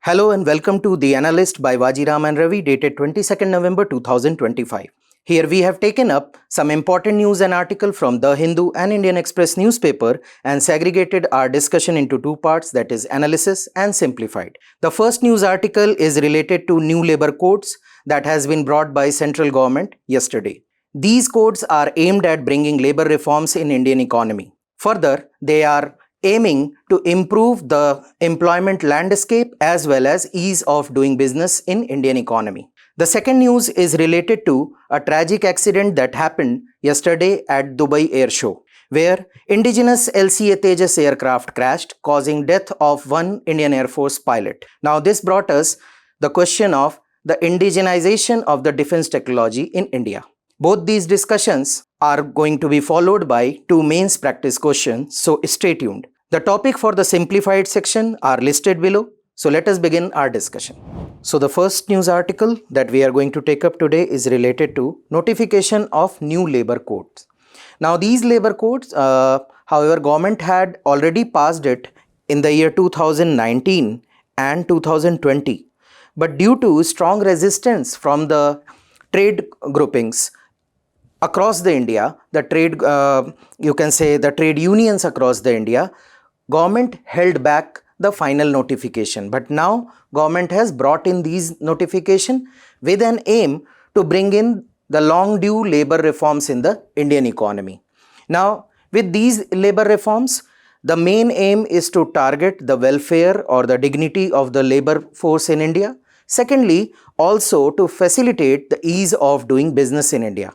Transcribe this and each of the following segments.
Hello and welcome to The Analyst by Vajiram and Ravi, dated 22nd November 2025. Here we have taken up some important news and article from The Hindu and Indian Express newspaper and segregated our discussion into two parts, that is analysis and simplified. The first news article is related to new labor codes that has been brought by central government yesterday. These codes are aimed at bringing labor reforms in Indian economy. Further, they are aiming to improve the employment landscape as well as ease of doing business in Indian economy. The second news is related to a tragic accident that happened yesterday at Dubai Air Show, where Indigenous LCA Tejas aircraft crashed, causing death of one Indian Air Force pilot. Now this brought us the question of the indigenization of the defense technology in India. Both these discussions are going to be followed by two mains practice questions, so stay tuned. The topic for the simplified section are listed below. So let us begin our discussion. So the first news article that we are going to take up today is related to notification of new labor codes. Now these labor codes, however, government had already passed it in the year 2019 and 2020. But due to strong resistance from the trade groupings across the India, the trade, you can say the trade unions across the India, government held back the final notification. But now government has brought in these notification with an aim to bring in the long due labor reforms in the Indian economy. Now with these labor reforms, the main aim is to target the welfare or the dignity of the labor force in India. Secondly, also to facilitate the ease of doing business in India.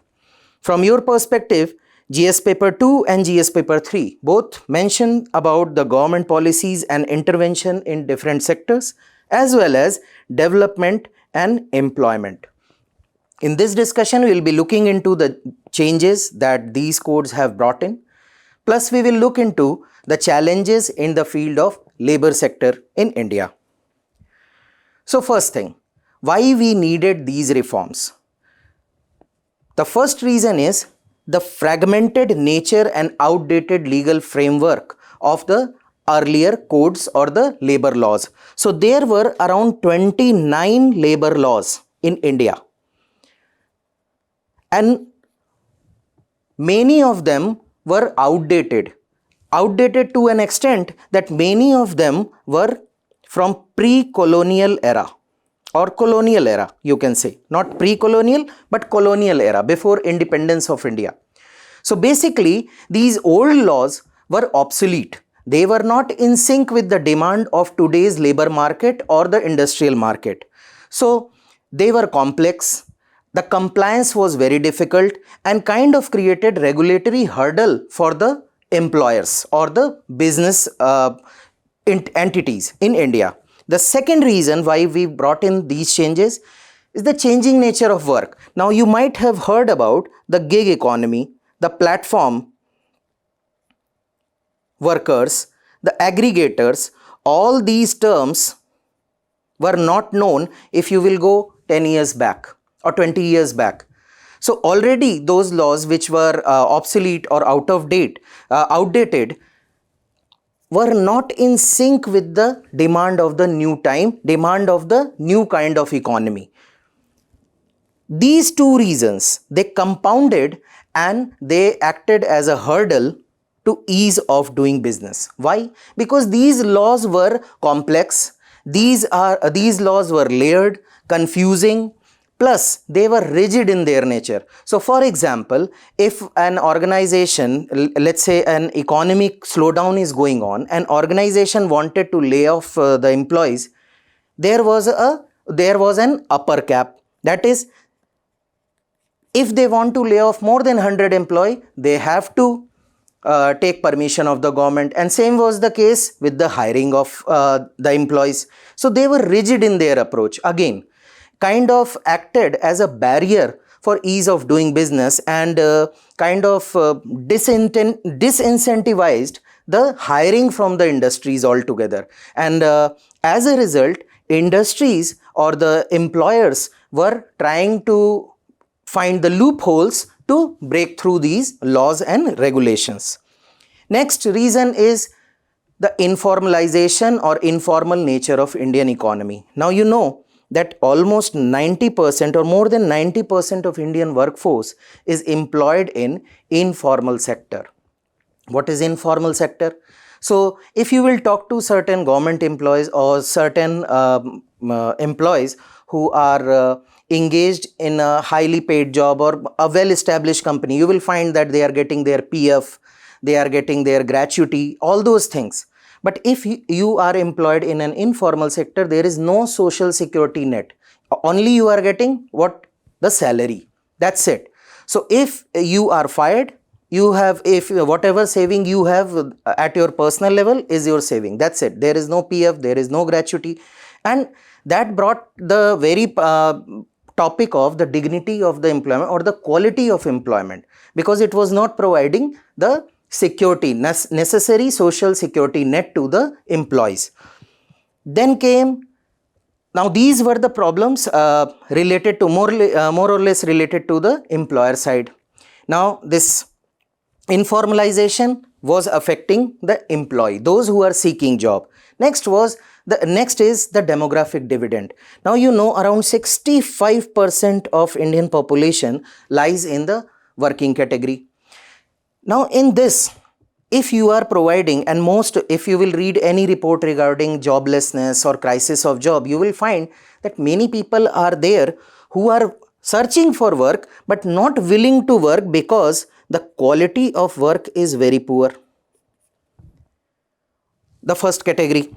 From your perspective, GS paper 2 and GS paper 3 both mention about the government policies and intervention in different sectors as well as development and employment. In this discussion, we will be looking into the changes that these codes have brought in. Plus, we will look into the challenges in the field of labor sector in India. So first thing, why we needed these reforms? The first reason is the fragmented nature and outdated legal framework of the earlier codes or the labor laws. So there were around 29 labor laws in India, and many of them were outdated to an extent that many of them were from pre-colonial era or colonial era, you can say, not pre-colonial but colonial era, before independence of India. So basically these old laws were obsolete. They were not in sync with the demand of today's labor market or the industrial market. So they were complex, the compliance was very difficult and kind of created regulatory hurdle for the employers or the business entities in India. The second reason why we brought in these changes is the changing nature of work. Now you might have heard about the gig economy, the platform workers, the aggregators. All these terms were not known if you will go 10 years back or 20 years back. So already those laws which were obsolete or outdated were not in sync with the demand of the new time, demand of the new kind of economy. These two reasons, they compounded and they acted as a hurdle to ease of doing business. Why? Because these laws were complex, these laws were layered, confusing, plus they were rigid in their nature. So for example, if an organization, let's say an economic slowdown is going on, an organization wanted to lay off the employees, there was an upper cap. That is, if they want to lay off more than 100 employees, they have to take permission of the government, and same was the case with the hiring of the employees. So they were rigid in their approach. Again, kind of acted as a barrier for ease of doing business and kind of disincentivized the hiring from the industries altogether. And as a result, industries or the employers were trying to find the loopholes to break through these laws and regulations. Next reason is the informalization or informal nature of Indian economy. Now you know that almost 90% or more than 90% of Indian workforce is employed in informal sector. What is informal sector? So if you will talk to certain government employees or certain employees who are engaged in a highly paid job or a well-established company, you will find that they are getting their PF, they are getting their gratuity, all those things. But if you are employed in an informal sector, there is no social security net. Only you are getting what? The salary. That's it. So if you are fired, you have, if whatever saving you have at your personal level is your saving. That's it. There is no PF, there is no gratuity. And that brought the very topic of the dignity of the employment or the quality of employment, because it was not providing the security, necessary social security net to the employees. Then came, now these were the problems related to more or less related to the employer side. Now this informalization was affecting the employee, those who are seeking job. Next is the demographic dividend. Now you know around 65% of Indian population lies in the working category. Now in this, if you are providing, and if you will read any report regarding joblessness or crisis of job, you will find that many people are there who are searching for work but not willing to work because the quality of work is very poor. The first category,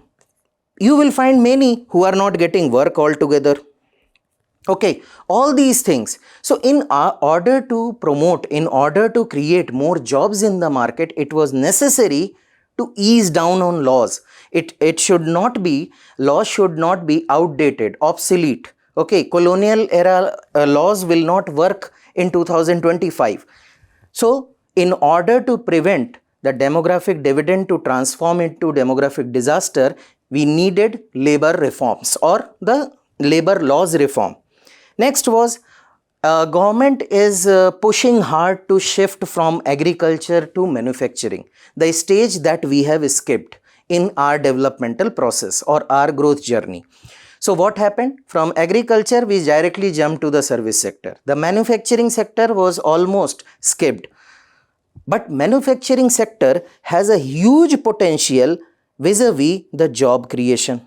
you will find many who are not getting work altogether. Okay, all these things. So in order to promote, in order to create more jobs in the market, it was necessary to ease down on laws. It should not be, laws should not be outdated, obsolete. Okay, colonial era laws will not work in 2025. So in order to prevent the demographic dividend to transform into demographic disaster, we needed labor reforms or the labor laws reform. Next was government is pushing hard to shift from agriculture to manufacturing, the stage that we have skipped in our developmental process or our growth journey. So what happened? From agriculture, we directly jumped to the service sector. The manufacturing sector was almost skipped. But manufacturing sector has a huge potential vis-a-vis the job creation.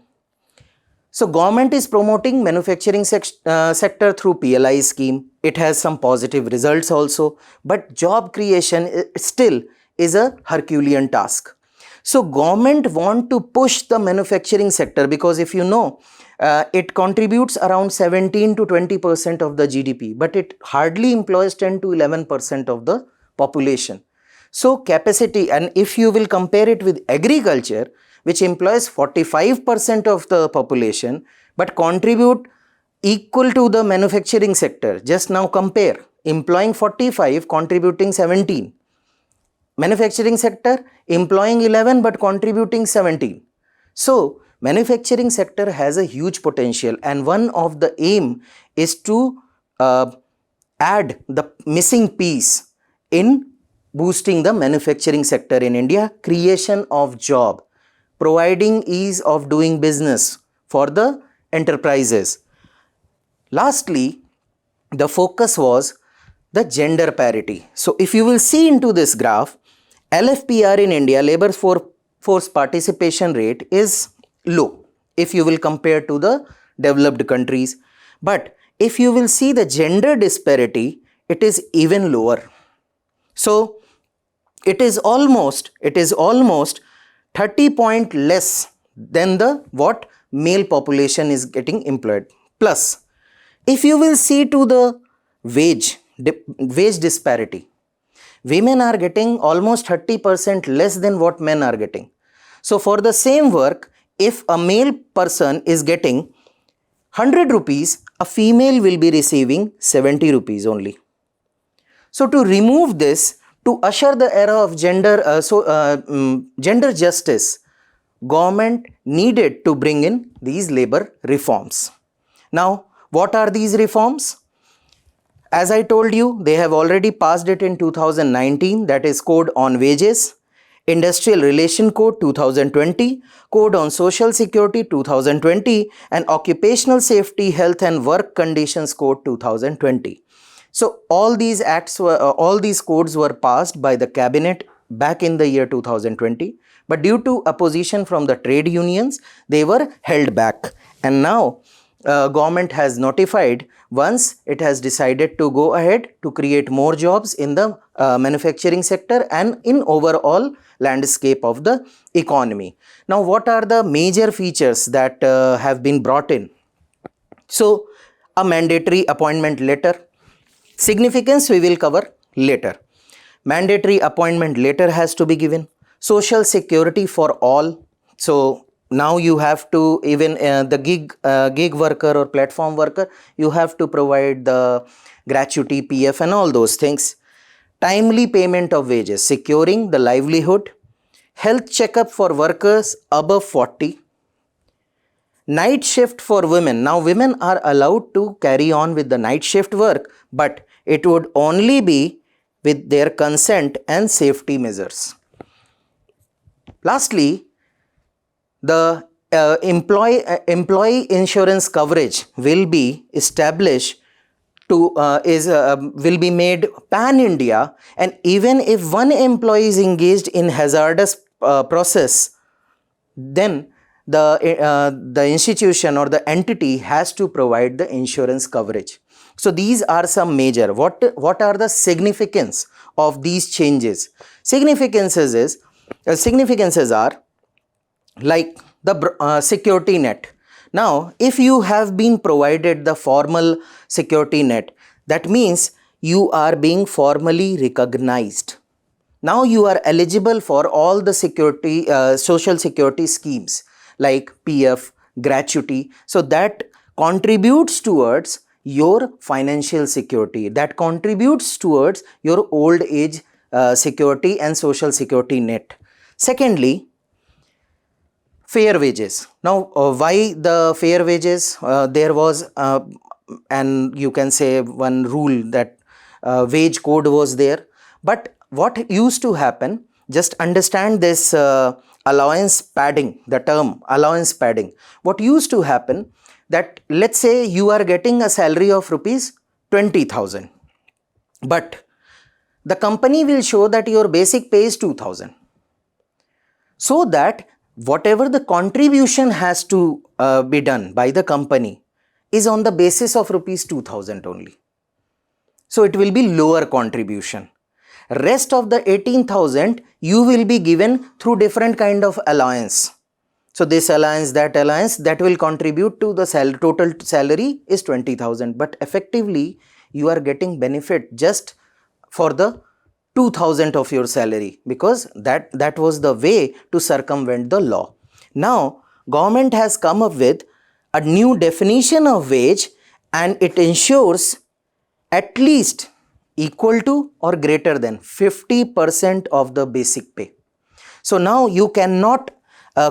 So government is promoting manufacturing sector through PLI scheme. It has some positive results also, but job creation still is a Herculean task. So government want to push the manufacturing sector because if you know, it contributes around 17 to 20% of the GDP, but it hardly employs 10 to 11% of the population. So capacity, and if you will compare it with agriculture, which employs 45% of the population, but contribute equal to the manufacturing sector. Just now compare, employing 45, contributing 17. Manufacturing sector, employing 11, but contributing 17. So manufacturing sector has a huge potential, and one of the aim is to add the missing piece in boosting the manufacturing sector in India, creation of job, providing ease of doing business for the enterprises. Lastly, the focus was the gender parity. So if you will see into this graph, LFPR in India, labor force participation rate, is low if you will compare to the developed countries. But if you will see the gender disparity, it is even lower. So it is almost 30 point less than the what male population is getting employed. Plus, if you will see to the wage disparity, women are getting almost 30% less than what men are getting. So for the same work, if a male person is getting 100 rupees, a female will be receiving 70 rupees only. So to remove this, to usher the era of gender justice, government needed to bring in these labor reforms. Now, what are these reforms? As I told you, they have already passed it in 2019, that is Code on Wages. Industrial Relation Code 2020, Code on Social Security 2020, and Occupational Safety, Health and Work Conditions Code 2020. So all these all these codes were passed by the cabinet back in the year 2020, but due to opposition from the trade unions, they were held back. And now government has notified, once it has decided to go ahead to create more jobs in the manufacturing sector and in overall landscape of the economy. Now, what are the major features that have been brought in? So, a mandatory appointment letter. Significance we will cover later. Mandatory appointment letter has to be given. Social security for all. So, now you have to, even the gig worker or platform worker, you have to provide the gratuity, PF and all those things. Timely payment of wages, securing the livelihood. Health checkup for workers above 40. Night shift for women. Now women are allowed to carry on with the night shift work, but it would only be with their consent and safety measures. Lastly, the employee insurance coverage will be established to will be made pan-India, and even if one employee is engaged in hazardous process, then the institution or the entity has to provide the insurance coverage. So these are some major. What are the significance of these changes? Significances are like the security net. Now, if you have been provided the formal security net, that means you are being formally recognized. Now you are eligible for all the security, social security schemes like PF, gratuity. So that contributes towards your financial security, that contributes towards your old age security and social security net. Secondly, fair wages. Now, why the fair wages? There was, and you can say one rule that wage code was there. But what used to happen, just understand this allowance padding, the term allowance padding. What used to happen, that let's say you are getting a salary of rupees 20,000, but the company will show that your basic pay is 2,000. So that whatever the contribution has to be done by the company is on the basis of rupees 2,000 only. So it will be lower contribution. Rest of the 18,000 you will be given through different kind of allowance. So this allowance, that will contribute to the total salary is 20,000, but effectively you are getting benefit just for the 2,000 of your salary, because that was the way to circumvent the law. Now government has come up with a new definition of wage, and it ensures at least equal to or greater than 50% of the basic pay. So now you cannot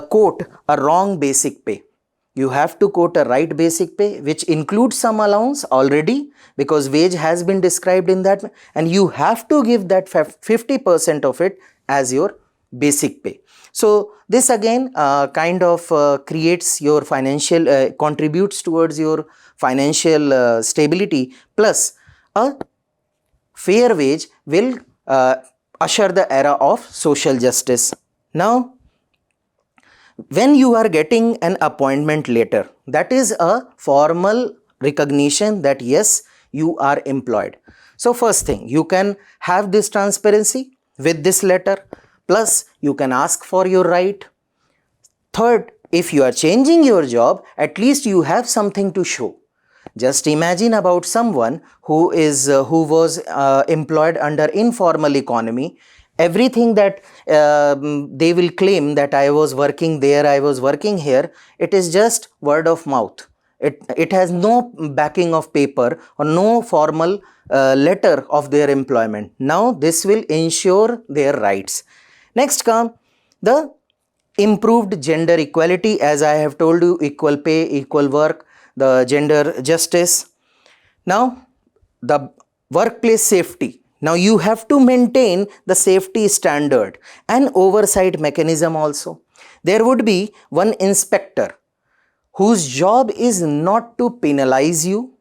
quote a wrong basic pay. You have to quote a right basic pay, which includes some allowance already, because wage has been described in that, and you have to give that 50% of it as your basic pay. So this again kind of creates your financial, contributes towards your financial stability, plus a fair wage will usher the era of social justice. Now, when you are getting an appointment letter, that is a formal recognition that yes, you are employed. So first thing, you can have this transparency with this letter, plus you can ask for your right. Third, if you are changing your job, at least you have something to show. Just imagine about someone who was employed under informal economy. Everything that they will claim that I was working there, I was working here, it is just word of mouth. It has no backing of paper or no formal letter of their employment. Now this will ensure their rights. Next come the improved gender equality, as I have told you, equal pay, equal work, the gender justice. Now the workplace safety. Now you have to maintain the safety standard and oversight mechanism also. There would be one inspector whose job is not to penalize you,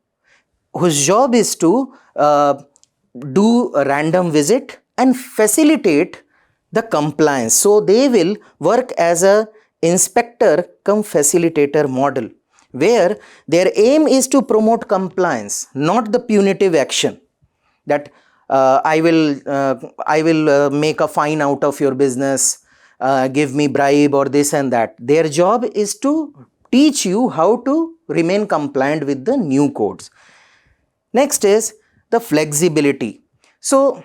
whose job is to do a random visit and facilitate the compliance. So they will work as a inspector cum facilitator model, where their aim is to promote compliance, not the punitive action that I will make a fine out of your business, give me bribe or this and that. Their job is to teach you how to remain compliant with the new codes. Next is the flexibility. So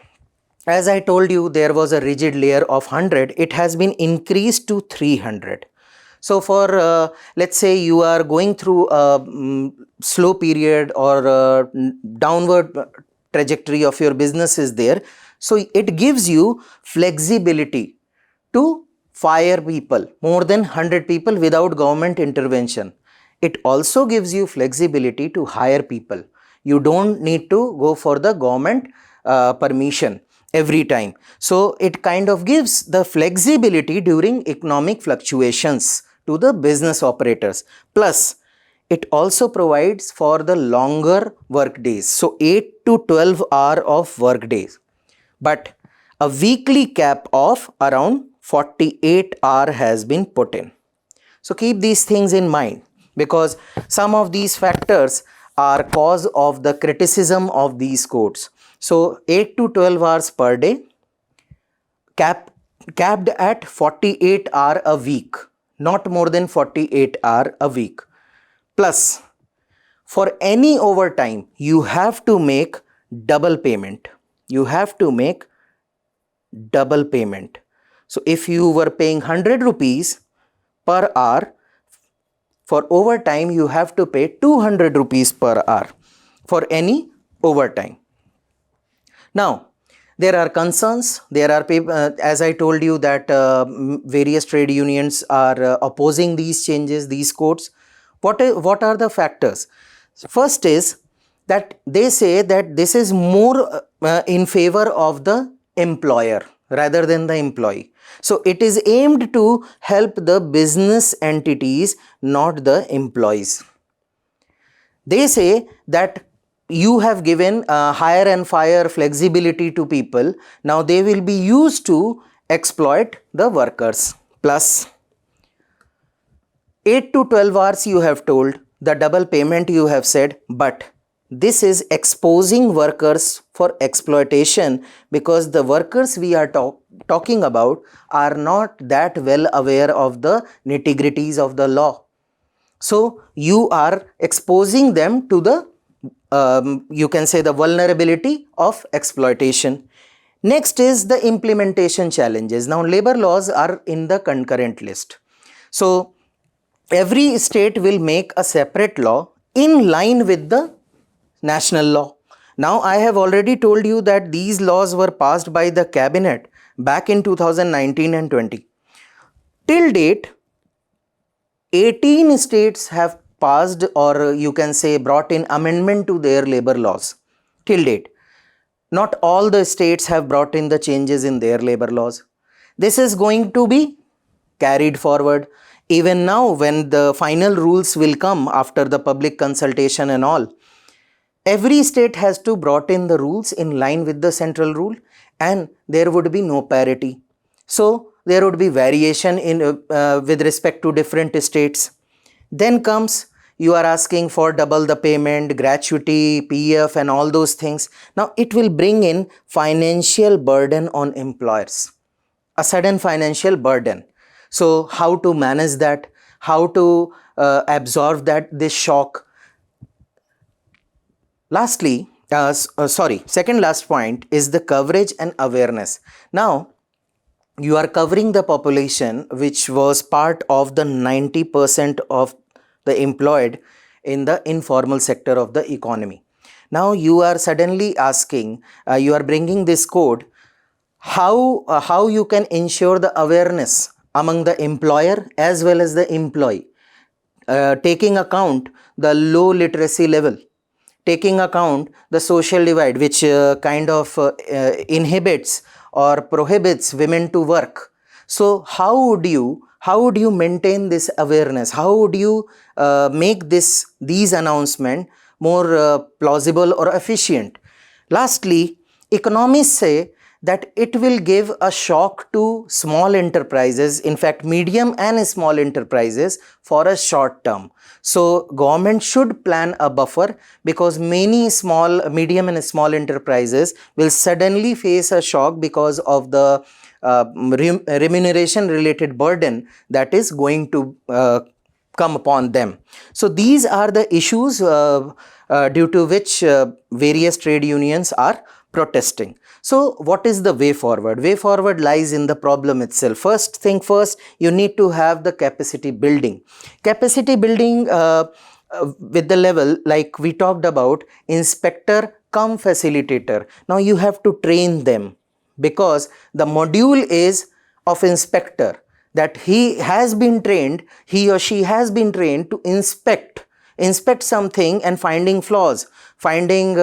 as I told you, there was a rigid layer of 100. It has been increased to 300. So for let's say you are going through a slow period or a downward trajectory of your business is there. So it gives you flexibility to fire people, more than 100 people without government intervention. It also gives you flexibility to hire people. You don't need to go for the government permission every time. So it kind of gives the flexibility during economic fluctuations to the business operators. Plus, it also provides for the longer work days. So 8 to 12 hours of work days. But a weekly cap of around 48 hours has been put in. So keep these things in mind, because some of these factors are cause of the criticism of these codes. So 8 to 12 hours per day, capped at 48 hours a week, not more than 48 hours a week. Plus, for any overtime, you have to make double payment. You have to make double payment. So if you were paying 100 rupees per hour, for overtime you have to pay 200 rupees per hour for any overtime. Now, there are concerns. There are people, as I told you, that various trade unions are opposing these changes, these codes. What are the factors? First is that they say that this is more in favor of the employer rather than the employee. So it is aimed to help the business entities, not the employees. They say that you have given hire and fire flexibility to people. Now they will be used to exploit the workers. Plus 8 to 12 hours you have told, the double payment you have said, but this is exposing workers for exploitation, because the workers we are talking about are not that well aware of the nitty-gritties of the law. So you are exposing them to the, you can say, the vulnerability of exploitation. Next is the implementation challenges. Now labor laws are in the concurrent list. So every state will make a separate law in line with the national law. Now I have already told you that these laws were passed by the cabinet back in 2019 and 20. Till date, 18 states have passed, or you can say brought in amendment to their labor laws. Till date, not all the states have brought in the changes in their labor laws. This is going to be carried forward. Even now, when the final rules will come after the public consultation and all, every state has to brought in the rules in line with the central rule, and there would be no parity. So there would be variation in with respect to different states. Then comes, you are asking for double the payment, gratuity, PF and all those things. Now it will bring in financial burden on employers, a sudden financial burden. So how to manage that, how to absorb this shock. Lastly, second last point is the coverage and awareness. Now, you are covering the population which was part of the 90% of the employed in the informal sector of the economy. Now, you are suddenly asking, you are bringing this code, how you can ensure the awareness among the employer as well as the employee, taking account the low literacy level. taking account the social divide which kind of inhibits or prohibits women to work. So how would you maintain this awareness? How would you make these announcements more plausible or efficient? Lastly, economists say that it will give a shock to small enterprises, in fact medium and small enterprises, for a short term. So government should plan a buffer, because many small, medium and small enterprises will suddenly face a shock because of the remuneration related burden that is going to come upon them. So these are the issues due to which various trade unions are protesting. So what is the way forward? Way forward lies in the problem itself. First thing first, you need to have the capacity building. Capacity building with the level like we talked about, inspector cum facilitator. Now you have to train them, because the module is of inspector, that he or she has been trained to inspect something and finding flaws, finding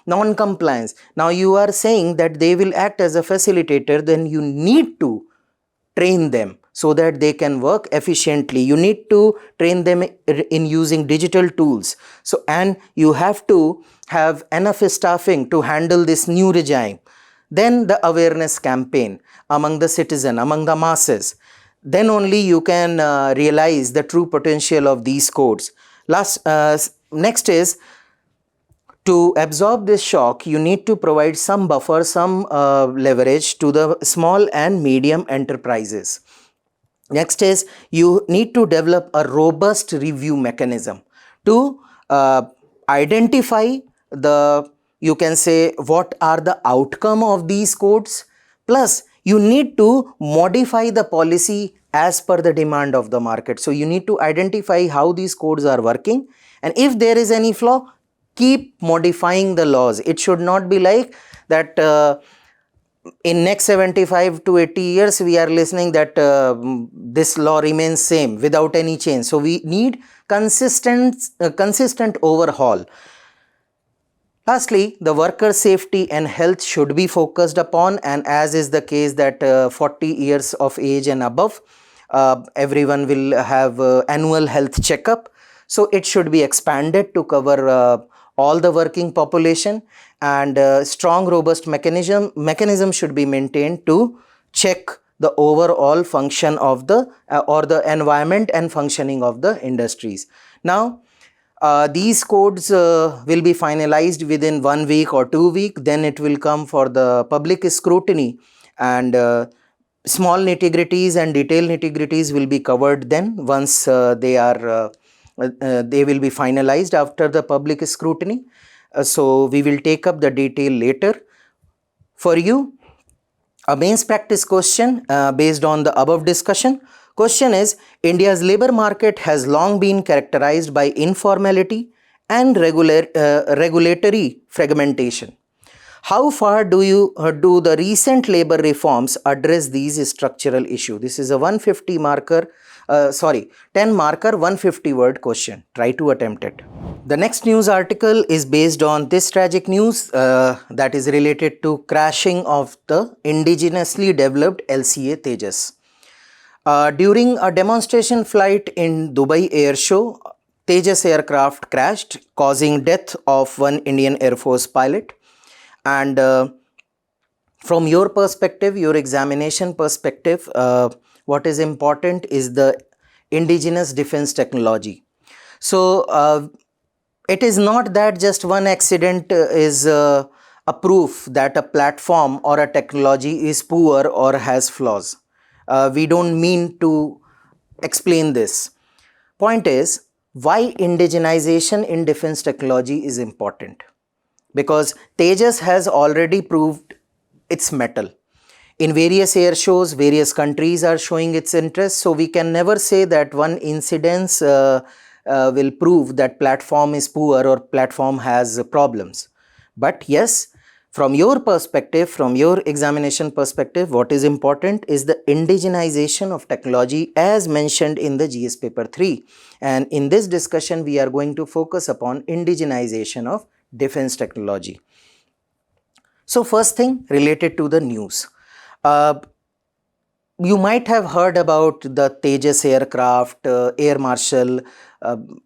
non-compliance. Now you are saying that they will act as a facilitator, then you need to train them so that they can work efficiently. You need to train them in using digital tools. So, and you have to have enough staffing to handle this new regime. Then the awareness campaign among the citizen, among the masses. Then only you can realize the true potential of these codes. Next is, to absorb this shock, you need to provide some buffer, some leverage to the small and medium enterprises. Next is, you need to develop a robust review mechanism to identify the, you can say, what are the outcome of these codes. Plus, you need to modify the policy as per the demand of the market. So you need to identify how these codes are working, and if there is any flaw, keep modifying the laws. It should not be like that in next 75 to 80 years we are listening that this law remains same without any change. So we need consistent overhaul. Lastly, the worker safety and health should be focused upon, and as is the case that 40 years of age and above, everyone will have annual health checkup. So it should be expanded to cover all the working population, and strong robust mechanism should be maintained to check the overall function of the or the environment and functioning of the industries. Now these codes will be finalized within 1 week or 2 weeks. Then it will come for the public scrutiny, and small nitty-gritties and detailed nitty-gritties will be covered then once they will be finalized after the public scrutiny. So we will take up the detail later. For you, a mains practice question based on the above discussion. Question is, India's labor market has long been characterized by informality and regulatory fragmentation. How far do the recent labor reforms address these structural issues? This is a 150 marker, 10 marker, 150 word question. Try to attempt it. The next news article is based on this tragic news that is related to crashing of the indigenously developed LCA Tejas. During a demonstration flight in Dubai Air Show, Tejas aircraft crashed, causing death of one Indian Air Force pilot. And from your perspective, your examination perspective, what is important is the indigenous defense technology. So it is not that just one accident is a proof that a platform or a technology is poor or has flaws. We don't mean to explain this. Point is, why indigenization in defense technology is important? Because Tejas has already proved its mettle. In various air shows, various countries are showing its interest. So we can never say that one incident will prove that platform is poor or platform has problems. But yes, from your perspective, from your examination perspective, what is important is the indigenization of technology as mentioned in the GS paper 3. And in this discussion, we are going to focus upon indigenization of defense technology. So first thing related to the news. You might have heard about the Tejas aircraft, Air Marshal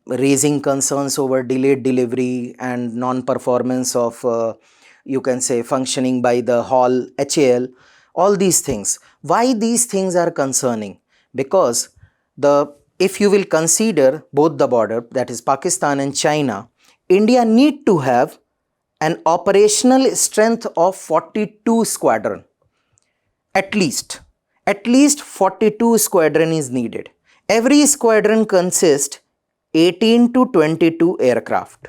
raising concerns over delayed delivery and non-performance of, you can say, functioning by the HAL. All these things. Why these things are concerning? Because if you will consider both the border, that is Pakistan and China, India need to have an operational strength of 42 squadron. At least 42 squadron is needed. Every squadron consists 18 to 22 aircraft.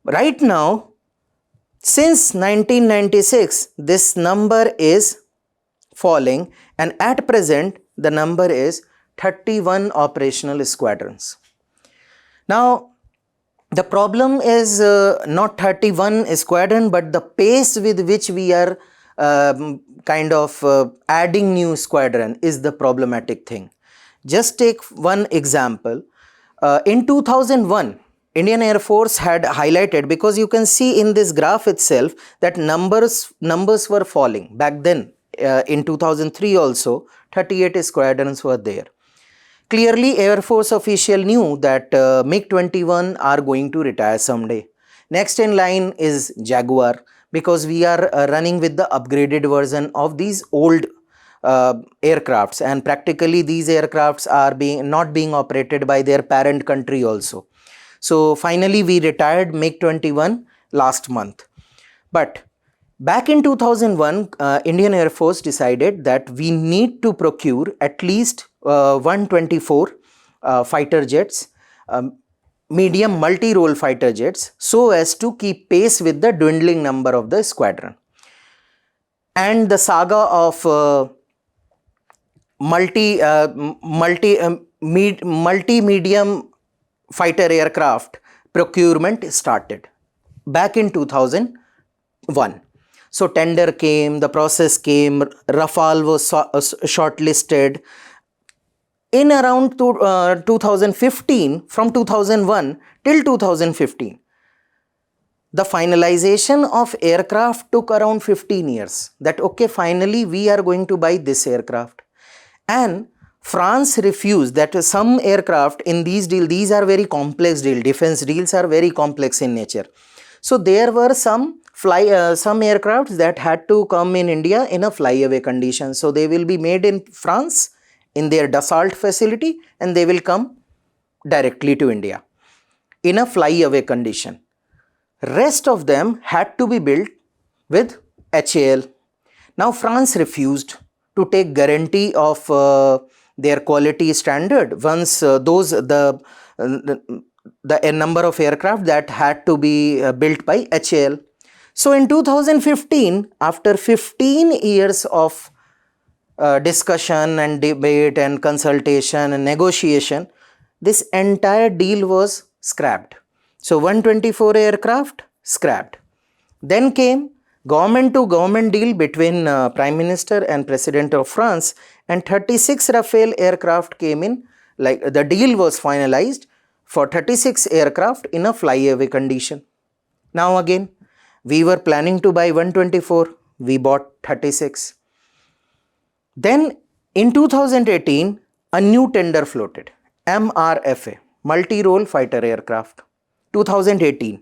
Right now, since 1996, this number is falling, and at present the number is 31 operational squadrons. Now, the problem is not 31 squadron, but the pace with which we are adding new squadron is the problematic thing. Just take one example. In 2001, Indian Air Force had highlighted, because you can see in this graph itself that numbers were falling. Back then, in 2003 also, 38 squadrons were there. Clearly, Air Force official knew that MiG-21 are going to retire someday. Next in line is Jaguar, because we are running with the upgraded version of these old aircrafts, and practically these aircrafts are not being operated by their parent country also. So finally we retired MiG-21 last month. But back in 2001, Indian Air Force decided that we need to procure at least 124 fighter jets, medium multi-role fighter jets, so as to keep pace with the dwindling number of the squadron. And the saga of multi-medium fighter aircraft procurement started back in 2001. So tender came, the process came, Rafale was shortlisted. In around 2015, from 2001 till 2015, the finalization of aircraft took around 15 years. That okay, finally we are going to buy this aircraft. And France refused that some aircraft in these deals, these are very complex deals, defense deals are very complex in nature. So there were some aircraft that had to come in India in a flyaway condition. So they will be made in France in their Dassault facility, and they will come directly to India in a flyaway condition. Rest of them had to be built with HAL. Now France refused to take guarantee of their quality standard once the number of aircraft that had to be built by HAL. So in 2015, after 15 years of discussion and debate and consultation and negotiation, this entire deal was scrapped. So 124 aircraft scrapped. Then came government to government deal between Prime Minister and President of France, and 36 Rafale aircraft came in. Like the deal was finalized for 36 aircraft in a flyaway condition. Now again, we were planning to buy 124, we bought 36. Then in 2018, a new tender floated, MRFA, multi-role fighter aircraft, 2018.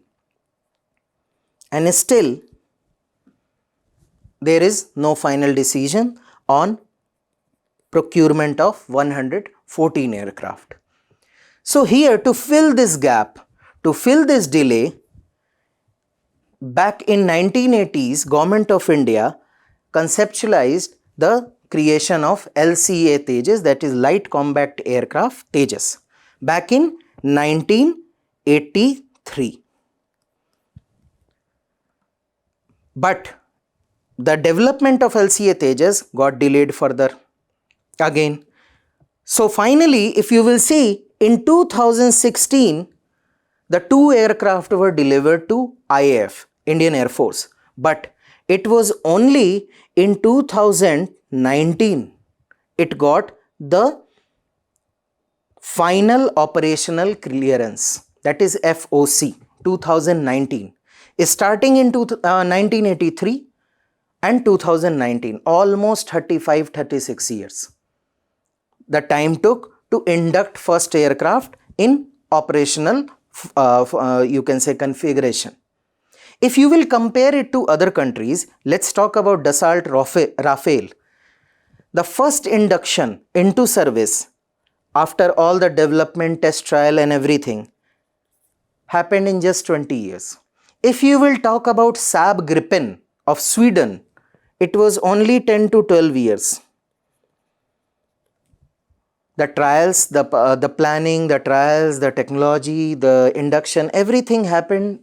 And still, there is no final decision on procurement of 114 aircraft. So here, to fill this gap, to fill this delay, back in 1980s, Government of India conceptualized the creation of LCA Tejas, that is Light Combat Aircraft Tejas, back in 1983. But the development of LCA Tejas got delayed further again. So finally, if you will see, in 2016, the 2 aircraft were delivered to IAF, Indian Air Force. But it was only in 2019 it got the final operational clearance, that is FOC, 2019. Starting in 1983 and 2019, almost 35-36 years. The time took to induct first aircraft in operational, you can say, configuration. If you will compare it to other countries, let's talk about Dassault Rafale. The first induction into service after all the development, test trial and everything happened in just 20 years. If you will talk about Saab Gripen of Sweden, it was only 10 to 12 years. The trials, the planning, the trials, the technology, the induction, everything happened.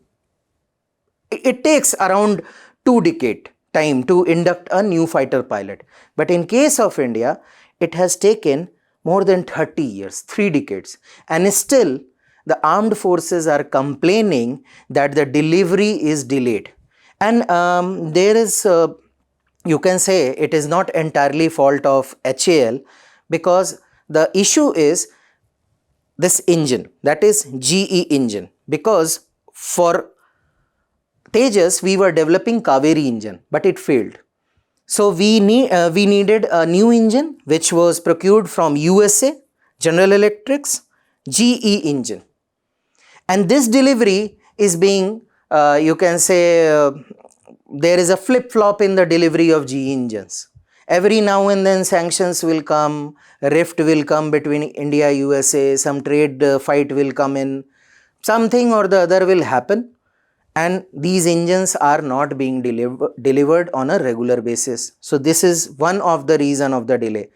It takes around 2 decades time to induct a new fighter pilot. But in case of India, it has taken more than 30 years, 3 decades. And still, the armed forces are complaining that the delivery is delayed. And there is, you can say, it is not entirely fault of HAL, because the issue is this engine, that is GE engine, because for Tejas we were developing Kaveri engine, but it failed. So we needed a new engine which was procured from USA, General Electric's GE engine. And this delivery is being, you can say, there is a flip-flop in the delivery of GE engines. Every now and then sanctions will come, rift will come between India, USA, some trade fight will come in, something or the other will happen, and these engines are not being delivered on a regular basis. So this is one of the reason of the delay.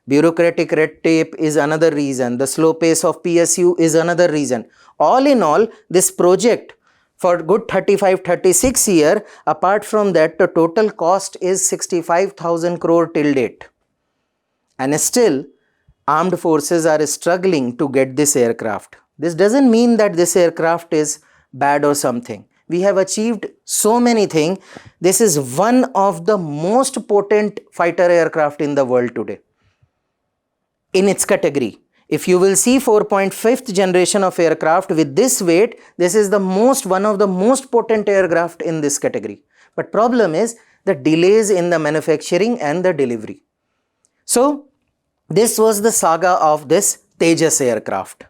Bureaucratic red tape is another reason. The slow pace of PSU is another reason. All in all, this project for good 35-36 years, apart from that, the total cost is 65,000 crore till date. And still, armed forces are struggling to get this aircraft. This doesn't mean that this aircraft is bad or something. We have achieved so many things. This is one of the most potent fighter aircraft in the world today, in its category. If you will see 4.5th generation of aircraft with this weight, this is the one of the most potent aircraft in this category. But problem is the delays in the manufacturing and the delivery. So this was the saga of this Tejas aircraft.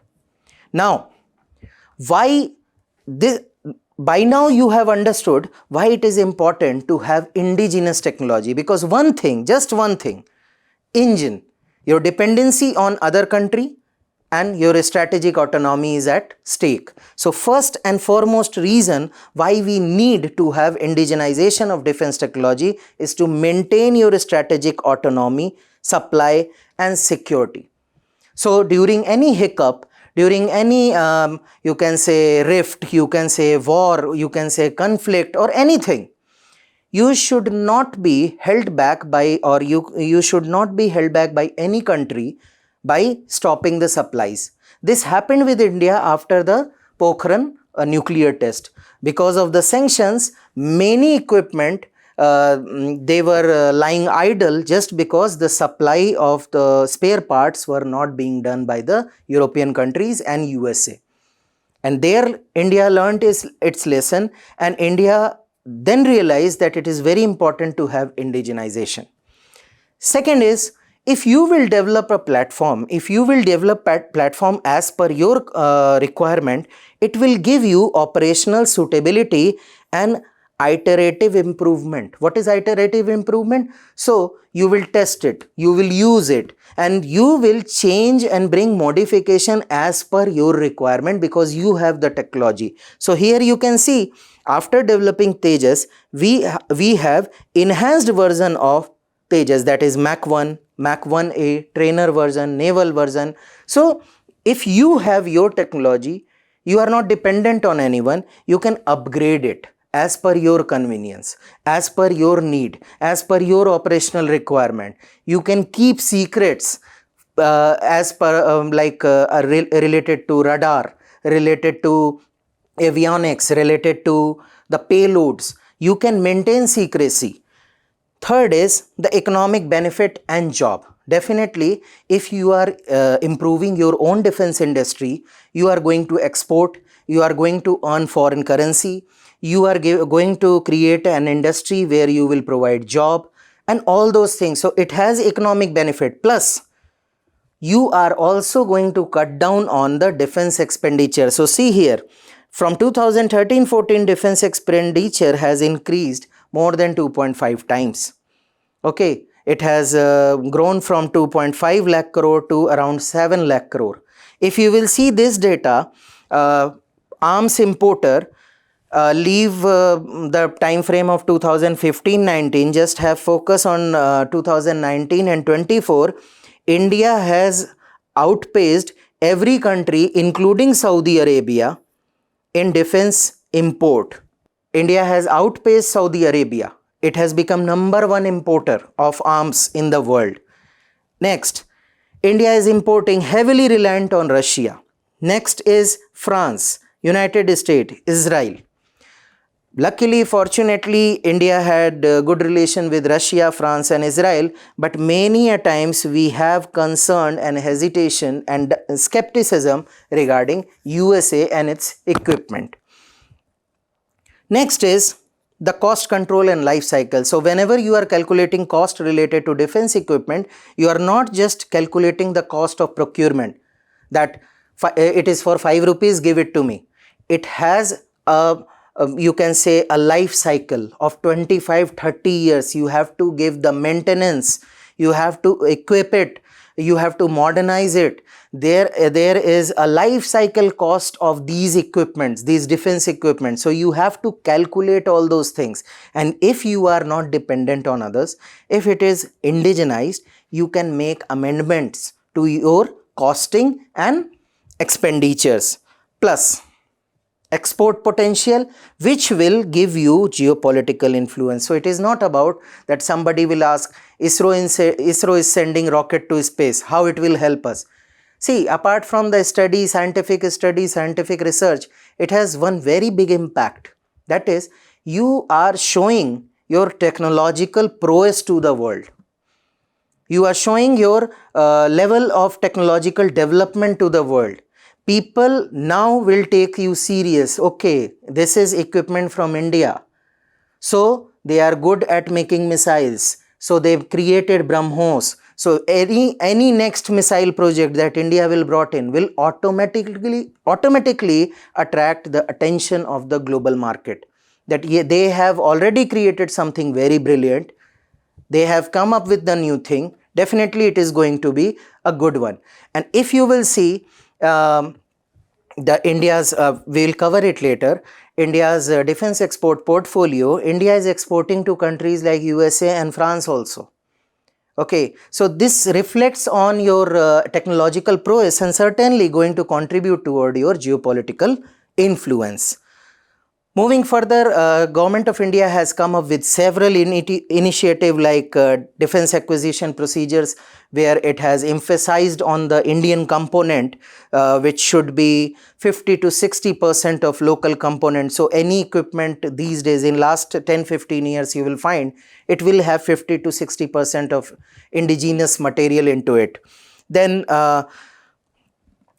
Now, why this? By now you have understood why it is important to have indigenous technology, because one thing, just one thing, engine, your dependency on other country and your strategic autonomy is at stake. So first and foremost reason why we need to have indigenization of defense technology is to maintain your strategic autonomy, supply and security. So during any hiccup, during any, you can say rift, you can say war, you can say conflict or anything, you should not be held back by, or you should not be held back by any country by stopping the supplies. This happened with India after the Pokhran nuclear test. Because of the sanctions, many equipment, they were lying idle just because the supply of the spare parts were not being done by the European countries and USA. And there India learnt its lesson, and India then realized that it is very important to have indigenization. Second is, if you will develop a platform, if you will develop a platform as per your requirement, it will give you operational suitability and iterative improvement. What is iterative improvement? So you will test it, you will use it, and you will change and bring modification as per your requirement because you have the technology. So here you can see, after developing Tejas, we have enhanced version of Tejas, that is Mach 1, Mach 1A, trainer version, naval version. So if you have your technology, you are not dependent on anyone, you can upgrade it as per your convenience, as per your need, as per your operational requirement. You can keep secrets as per related to radar, related to avionics, related to the payloads. You can maintain secrecy. Third is the economic benefit and job. Definitely, if you are improving your own defense industry, you are going to export, you are going to earn foreign currency, you are going to create an industry where you will provide job and all those things. So it has economic benefit. Plus, you are also going to cut down on the defense expenditure. So see here, from 2013-14 defense expenditure has increased more than 2.5 times. Okay, it has grown from 2.5 lakh crore to around 7 lakh crore. If you will see this data, arms importer, leave the time frame of 2015-19, just have focus on 2019 and 24. India has outpaced every country including Saudi Arabia in defense import. India has outpaced Saudi Arabia. It has become #1 importer of arms in the world. Next, India is importing heavily reliant on Russia. Next is France, United States, Israel. Luckily, fortunately, India had good relation with Russia, France and Israel, but many a times we have concern and hesitation and skepticism regarding USA and its equipment. Next is the cost control and life cycle. So whenever you are calculating cost related to defense equipment, you are not just calculating the cost of procurement, that it is for 5 rupees, give it to me. It has a you can say a life cycle of 25-30 years. You have to give the maintenance, you have to equip it, you have to modernize it. There is a life cycle cost of these equipments, these defense equipment. So you have to calculate all those things. And if you are not dependent on others, if it is indigenized, you can make amendments to your costing and expenditures. Plus, export potential, which will give you geopolitical influence. So it is not about that somebody will ask, ISRO is sending rocket to space, how it will help us. See, apart from the scientific research, it has one very big impact. That is, you are showing your technological prowess to the world. You are showing your level of technological development to the world. People now will take you serious. Okay, this is equipment from India. So they are good at making missiles. So they've created BrahMos. So any next missile project that India will brought in will automatically attract the attention of the global market. That they have already created something very brilliant. They have come up with the new thing. Definitely it is going to be a good one. And if you will see, we'll cover it later, India's defense export portfolio, India is exporting to countries like USA and France also. Okay, so this reflects on your technological prowess and certainly going to contribute toward your geopolitical influence. Moving further, Government of India has come up with several initiatives like defense acquisition procedures, where it has emphasized on the Indian component, which should be 50 to 60% of local component. So any equipment these days, in last 10-15 years, you will find it will have 50 to 60% of indigenous material into it. Then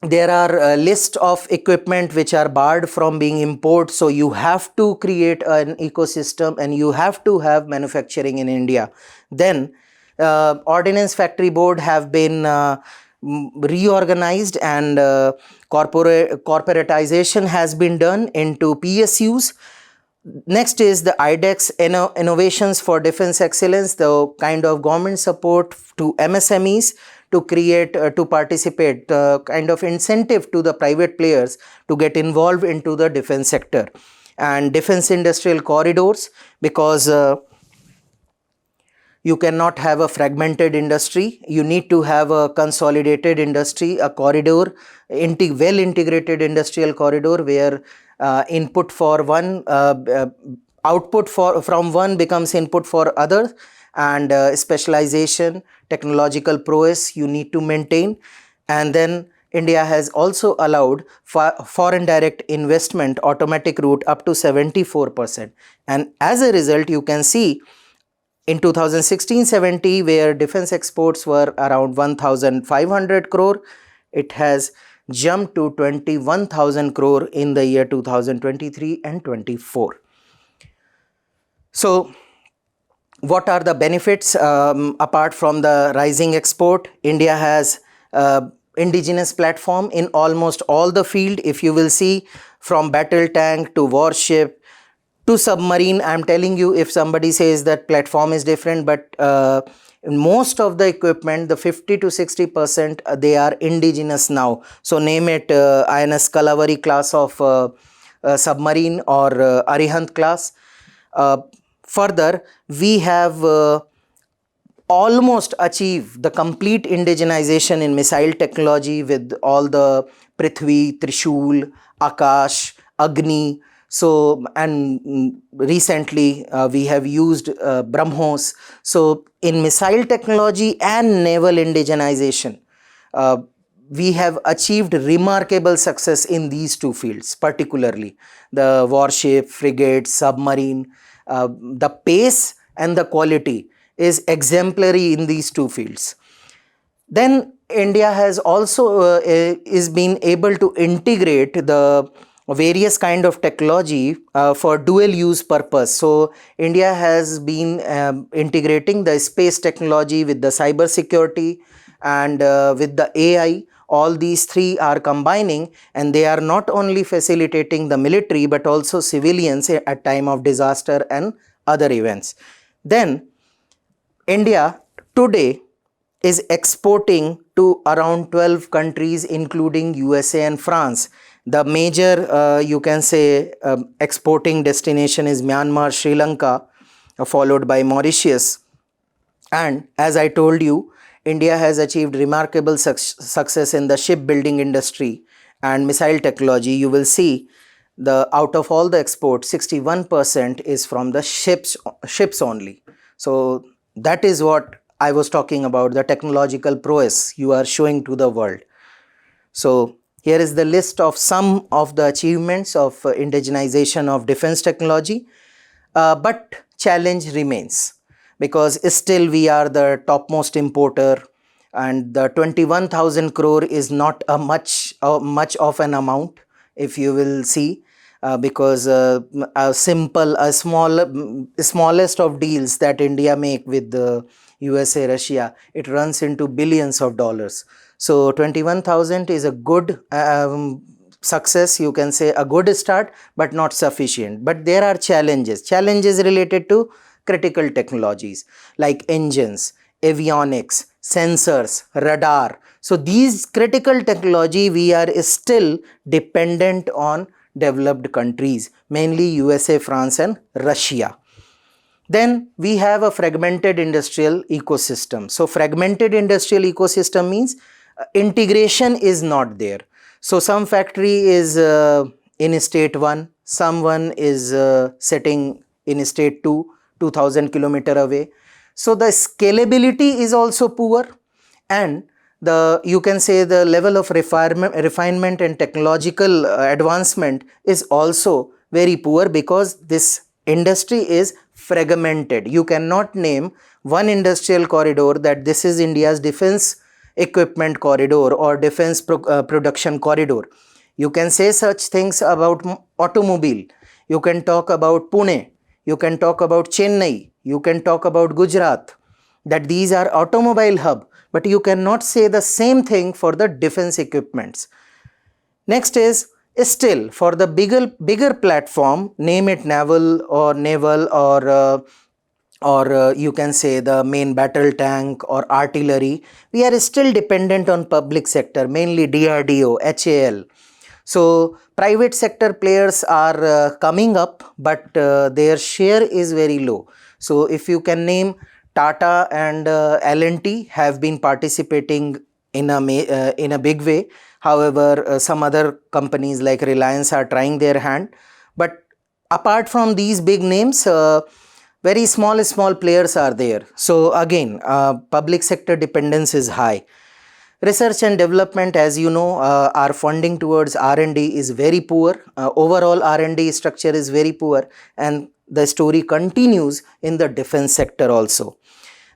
there are a list of equipment which are barred from being imported. So you have to create an ecosystem and you have to have manufacturing in India. Then Ordnance Factory Board have been reorganized and corporatization has been done into PSUs. Next is the IDEX Innovations for Defense Excellence, the kind of government support to MSMEs to create, to participate, kind of incentive to the private players to get involved into the defense sector. And defense industrial corridors, because you cannot have a fragmented industry. You need to have a consolidated industry, a corridor, well integrated industrial corridor where input for one, output from one becomes input for other, and specialization, technological prowess you need to maintain. And then India has also allowed foreign direct investment automatic route up to 74%. And as a result, you can see in 2016-17, where defense exports were around 1,500 crore, it has jumped to 21,000 crore in the year 2023 and 24. So what are the benefits apart from the rising export? India has indigenous platform in almost all the field. If you will see, from battle tank to warship to submarine, I'm telling you, if somebody says that platform is different, but most of the equipment, the 50 to 60%, they are indigenous now. So name it INS Kalavari class of submarine or Arihant class. Further, we have almost achieved the complete indigenization in missile technology with all the Prithvi, Trishul, Akash, Agni. So, and recently we have used BrahMos. So, in missile technology and naval indigenization, we have achieved remarkable success in these two fields, particularly the warship, frigate, submarine. The pace and the quality is exemplary in these two fields. Then India has also is been able to integrate the various kind of technology for dual use purpose. So India has been integrating the space technology with the cyber security and with the AI. All these three are combining, and they are not only facilitating the military but also civilians at time of disaster and other events. Then India today is exporting to around 12 countries including USA and France. The major you can say exporting destination is Myanmar, Sri Lanka, followed by Mauritius. And as I told you, India has achieved remarkable success in the shipbuilding industry and missile technology. You will see the out of all the exports, 61% is from the ships only. So that is what I was talking about, the technological prowess you are showing to the world. So here is the list of some of the achievements of indigenization of defense technology, but challenge remains, because still we are the topmost importer, and the 21,000 crore is not a much of an amount, if you will see, because a smallest of deals that India make with the USA, Russia, it runs into billions of dollars. So 21,000 is a good success, you can say a good start, but not sufficient. But there are challenges related to critical technologies like engines, avionics, sensors, radar. So these critical technology, we are still dependent on developed countries, mainly USA, France and Russia. Then we have a fragmented industrial ecosystem. So fragmented industrial ecosystem means integration is not there. So some factory is in state 1, someone is sitting in state 2, 2000 kilometer away. So the scalability is also poor, and the you can say the level of refinement and technological advancement is also very poor, because this industry is fragmented. You cannot name one industrial corridor that this is India's defense equipment corridor or defense production corridor. You can say such things about automobile. You can talk about Pune. You can talk about Chennai. You can talk about Gujarat, that these are automobile hub, but you cannot say the same thing for the defense equipments. Next is still for the bigger platform, name it naval or you can say the main battle tank or artillery, we are still dependent on public sector, mainly DRDO, HAL. So private sector players are coming up, but their share is very low. So if you can name, Tata and L&T have been participating in a big way. However, some other companies like Reliance are trying their hand. But apart from these big names, very small players are there. So again, public sector dependence is high. Research and development, as you know, our funding towards R&D is very poor. Overall R&D structure is very poor, and the story continues in the defense sector also.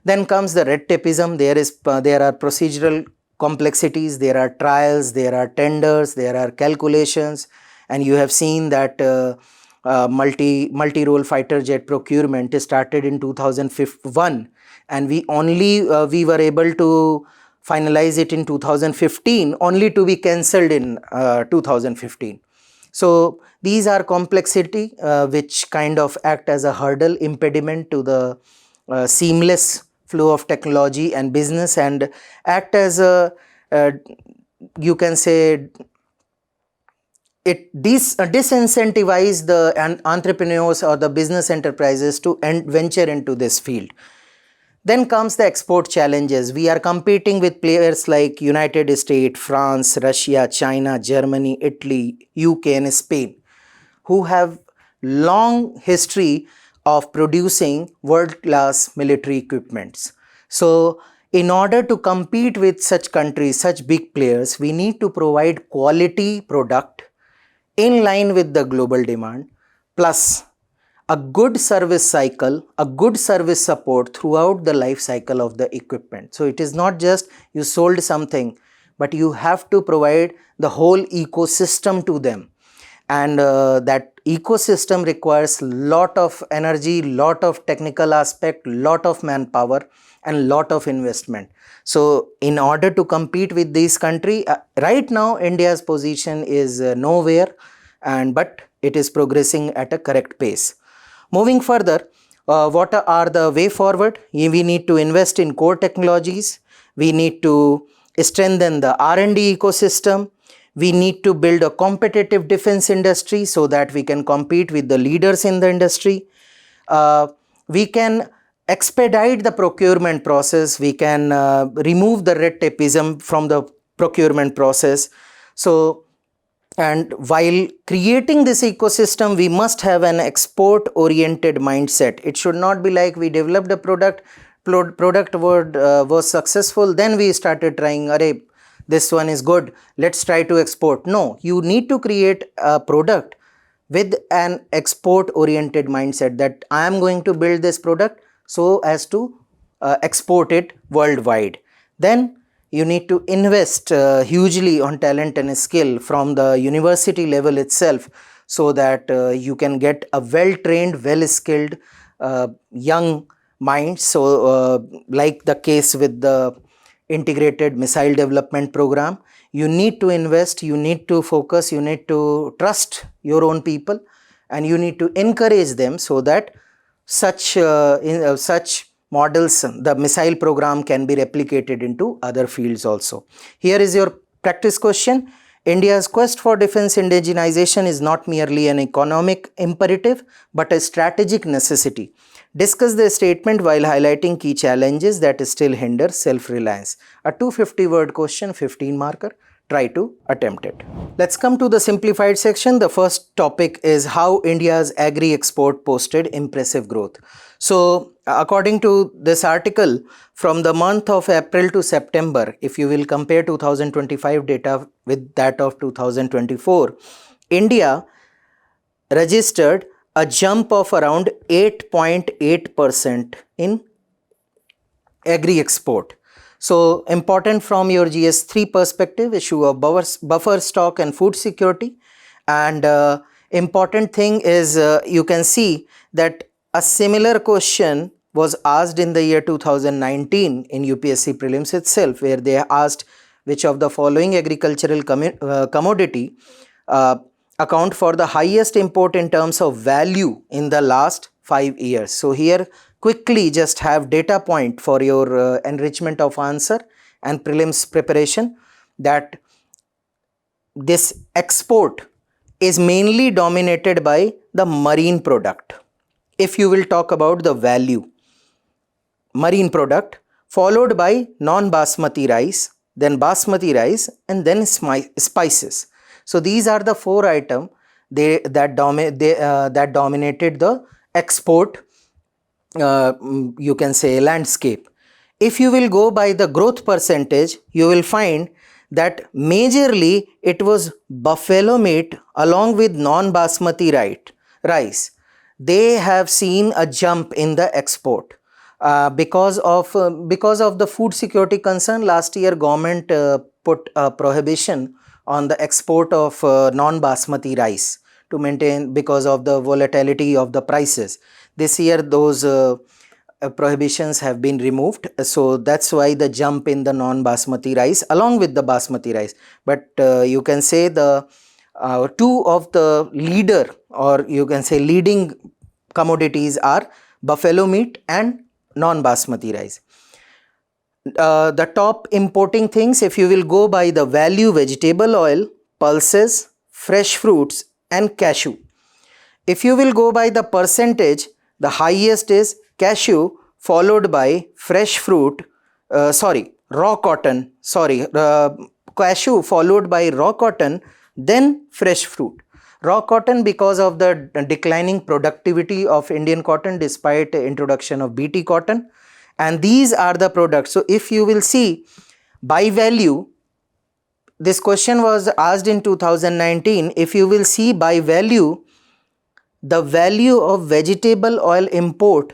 Then comes the red tapeism. There are procedural complexities, there are trials, there are tenders, there are calculations, and you have seen that multi-role fighter jet procurement started in 2001, and we were able to finalize it in 2015, only to be cancelled in 2015. So these are complexity which kind of act as a hurdle, impediment to the seamless flow of technology and business, and act as a you can say it disincentivize the entrepreneurs or the business enterprises to venture into this field. Then comes the export challenges. We are competing with players like United States, France, Russia, China, Germany, Italy, UK and Spain, who have long history of producing world-class military equipments. So in order to compete with such countries, such big players, we need to provide quality product in line with the global demand, plus a good service cycle, a good service support throughout the life cycle of the equipment. So it is not just you sold something, but you have to provide the whole ecosystem to them. And that ecosystem requires lot of energy, lot of technical aspect, lot of manpower and lot of investment. So in order to compete with these countries, right now India's position is nowhere, but it is progressing at a correct pace. Moving further, what are the way forward? We need to invest in core technologies. We need to strengthen the R&D ecosystem. We need to build a competitive defense industry so that we can compete with the leaders in the industry. We can expedite the procurement process. We can remove the red tapeism from the procurement process. So, and while creating this ecosystem, we must have an export-oriented mindset. It should not be like we developed a product was successful, then we started trying, array, this one is good, let's try to export. No, you need to create a product with an export-oriented mindset that I am going to build this product so as to export it worldwide. Then you need to invest hugely on talent and skill from the university level itself, so that you can get a well-trained, well-skilled young mind. So like the case with the integrated missile development program, you need to invest, you need to focus, you need to trust your own people, and you need to encourage them so that such models, the missile program can be replicated into other fields also. Here is your practice question. India's quest for defense indigenization is not merely an economic imperative, but a strategic necessity. Discuss the statement while highlighting key challenges that still hinder self-reliance. A 250-word question, 15 marker. Try to attempt it. Let's come to the simplified section. The first topic is how India's agri export posted impressive growth. So according to this article, from the month of April to September, if you will compare 2025 data with that of 2024, India registered a jump of around 8.8% in agri export. So important from your GS3 perspective, issue of buffer stock and food security. And important thing is you can see that a similar question was asked in the year 2019 in UPSC prelims itself, where they asked which of the following agricultural commodity account for the highest import in terms of value in the last 5 years. So here quickly just have data point for your enrichment of answer and prelims preparation, that this export is mainly dominated by the marine product. If you will talk about the value, marine product followed by non-basmati rice, then basmati rice, and then spices. So these are the 4 items that dominated the export, you can say, landscape. If you will go by the growth percentage, you will find that majorly it was buffalo meat along with non-basmati rice. They have seen a jump in the export. Because of the food security concern, last year government put a prohibition on the export of non-basmati rice to maintain, because of the volatility of the prices. This year those prohibitions have been removed, so that's why the jump in the non-basmati rice along with the basmati rice. But you can say the two of the leader, or you can say leading commodities, are buffalo meat and non-basmati rice. The top importing things, if you will go by the value: vegetable oil, pulses, fresh fruits and cashew. If you will go by the percentage, the highest is cashew, followed by fresh fruit, raw cotton, cashew followed by raw cotton, then fresh fruit. Raw cotton because of the declining productivity of Indian cotton despite introduction of BT cotton, and these are the products. So if you will see by value, this question was asked in 2019. If you will see by value, the value of vegetable oil import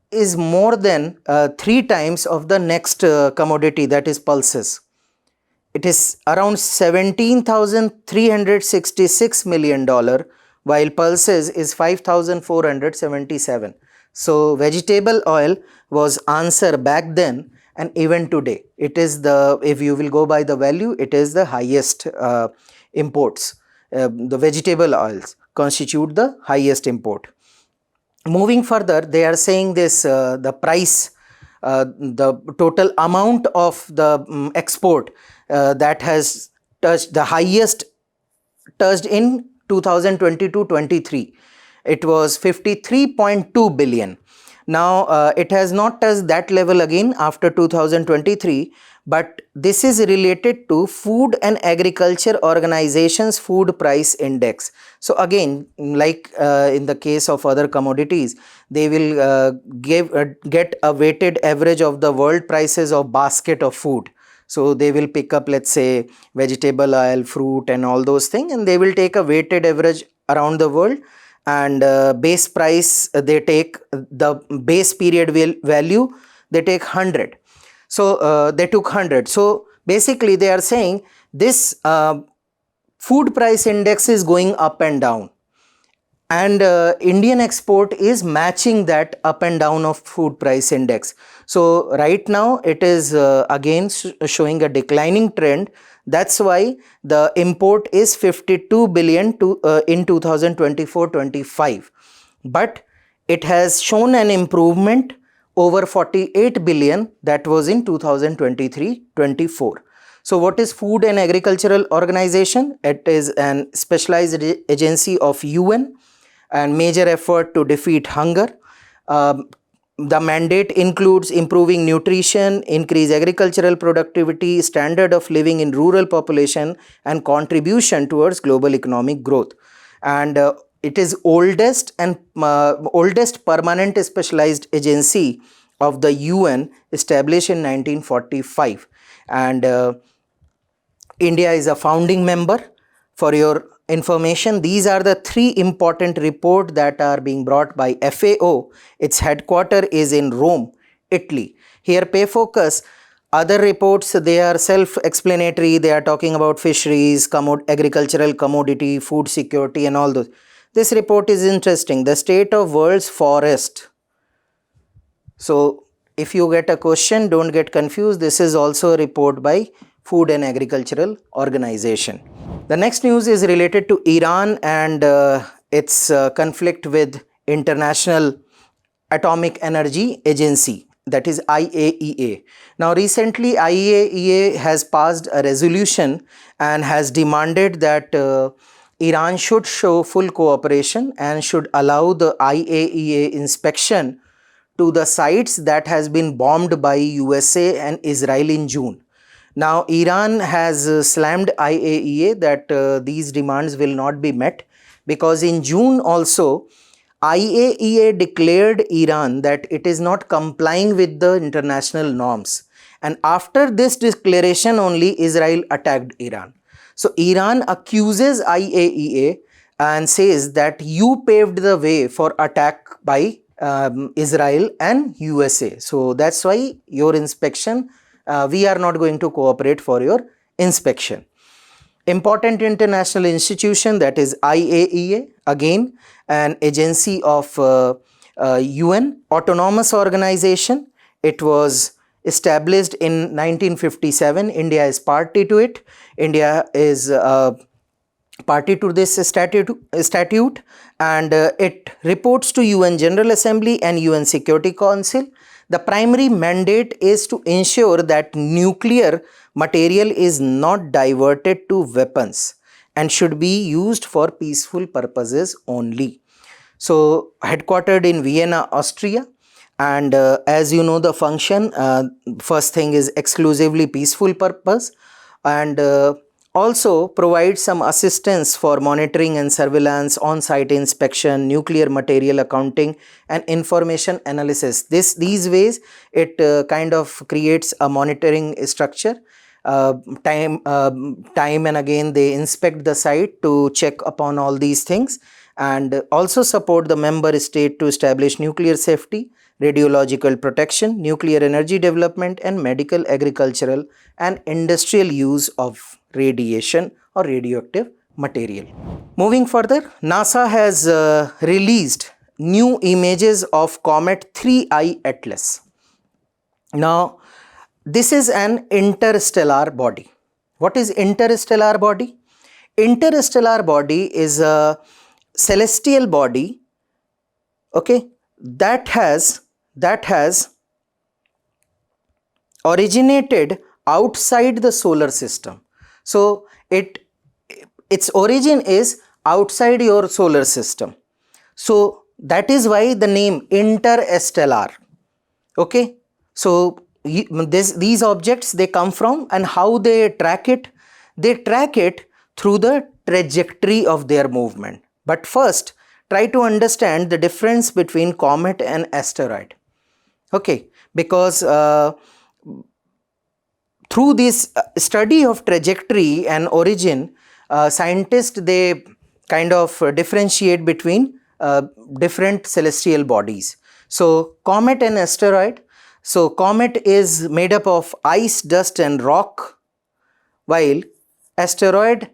is more than 3 times of the next commodity, that is pulses. It is around $17,366 million, while pulses is 5,477. So vegetable oil was answer back then, and even today it is the, if you will go by the value, it is the highest imports. The vegetable oils constitute the highest import. Moving further, they are saying this, the price, the total amount of the export that has touched the highest, touched in 2022-23. It was 53.2 billion. Now it has not touched that level again after 2023, but this is related to Food and Agriculture Organization's food price index. So again, like in the case of other commodities, they will get a weighted average of the world prices of basket of food. So they will pick up, let's say, vegetable oil, fruit and all those things, and they will take a weighted average around the world, and base price, they take the base period value, they take 100. So they took 100. So basically they are saying this food price index is going up and down, and Indian export is matching that up and down of food price index. So right now it is again showing a declining trend. That's why the import is 52 billion in 2024-25, but it has shown an improvement over 48 billion that was in 2023-24. So what is Food and Agricultural Organization? It is an specialized agency of UN and major effort to defeat hunger. The mandate includes improving nutrition, increase agricultural productivity, standard of living in rural population, and contribution towards global economic growth. And it is oldest permanent specialized agency of the UN, established in 1945, and India is a founding member. For your information, these are the 3 important reports that are being brought by FAO. Its headquarters is in Rome, Italy. Here pay focus. Other reports, they are self-explanatory. They are talking about fisheries, agricultural commodity, food security and all those. This report is interesting. The state of world's forest. So if you get a question, don't get confused. This is also a report by Food and Agricultural Organization. The next news is related to Iran and its conflict with International Atomic Energy Agency, that is IAEA. Now recently IAEA has passed a resolution and has demanded that Iran should show full cooperation and should allow the IAEA inspection to the sites that has been bombed by USA and Israel in June. Now Iran has slammed IAEA that these demands will not be met, because in June also IAEA declared Iran that it is not complying with the international norms, and after this declaration only Israel attacked Iran. So Iran accuses IAEA and says that you paved the way for attack by Israel and USA. So that's why your inspection, we are not going to cooperate for your inspection. Important international institution, that is IAEA, again an agency of UN, autonomous organization. It was established in 1957. India is party to it. India is party to this statute, and it reports to UN General Assembly and UN Security Council. The primary mandate is to ensure that nuclear material is not diverted to weapons and should be used for peaceful purposes only. So headquartered in Vienna, Austria, and as you know the function, first thing is exclusively peaceful purpose, and also provides some assistance for monitoring and surveillance, on-site inspection, nuclear material accounting, and information analysis. These ways it kind of creates a monitoring structure. Time and again they inspect the site to check upon all these things, and also support the member state to establish nuclear safety, radiological protection, nuclear energy development, and medical, agricultural, and industrial use of radiation or radioactive material. Moving further, NASA has released new images of comet 3I Atlas. Now, this is an interstellar body. What is interstellar body? Interstellar body is a celestial body, okay, that has originated outside the solar system. So its origin is outside your solar system. So that is why the name interstellar. Okay, so these objects, they come from, and how they track it? They track it through the trajectory of their movement. But first, try to understand the difference between comet and asteroid. Okay, because through this study of trajectory and origin, scientists, they kind of differentiate between different celestial bodies. So comet and asteroid. So comet is made up of ice, dust, and rock, while asteroid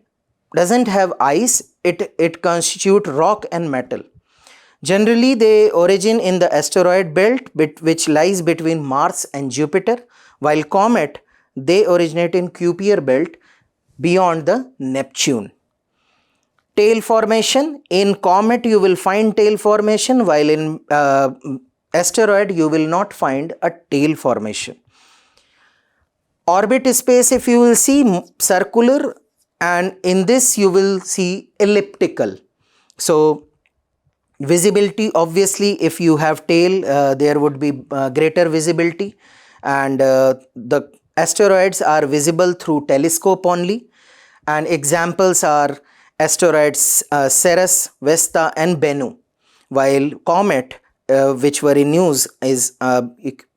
doesn't have ice, it constitutes rock and metal. Generally, they origin in the asteroid belt, which lies between Mars and Jupiter, while comet, they originate in Kuiper belt beyond the Neptune. Tail formation, in comet you will find tail formation, while in asteroid you will not find a tail formation. Orbit space, if you will see, circular, and in this you will see elliptical. So visibility, obviously if you have tail, there would be greater visibility, and the asteroids are visible through telescope only, and examples are asteroids Ceres, Vesta, and Bennu, while comet, which were in news, is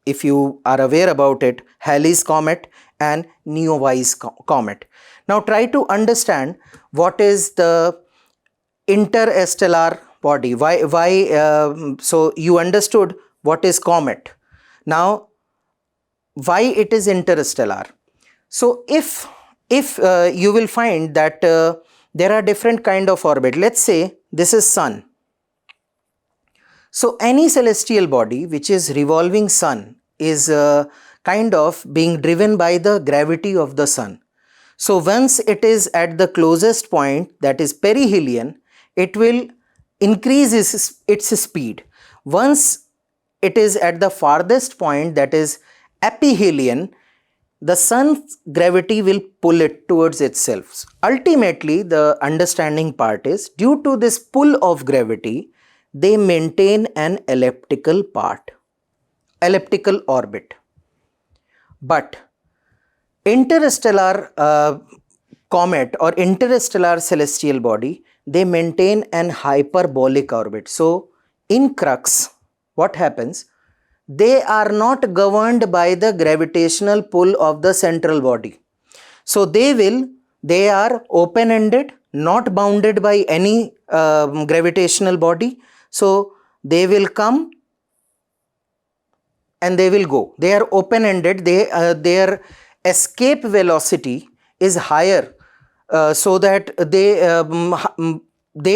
if you are aware about it, Halley's comet and Neowise comet. Now try to understand what is the interstellar body. So you understood what is comet. Now why it is interstellar? So if you will find that there are different kind of orbit. Let's say this is sun. So any celestial body which is revolving sun is kind of being driven by the gravity of the sun. So once it is at the closest point, that is perihelion, it will increase its speed. Once it is at the farthest point, that is aphelion, the sun's gravity will pull it towards itself. Ultimately, the understanding part is, due to this pull of gravity, they maintain an elliptical orbit. But interstellar comet or interstellar celestial body, they maintain an hyperbolic orbit. So in crux, what happens? They are not governed by the gravitational pull of the central body. So they are open-ended, not bounded by any gravitational body. So they will come and they will go. They are open-ended. Their escape velocity is higher, so that they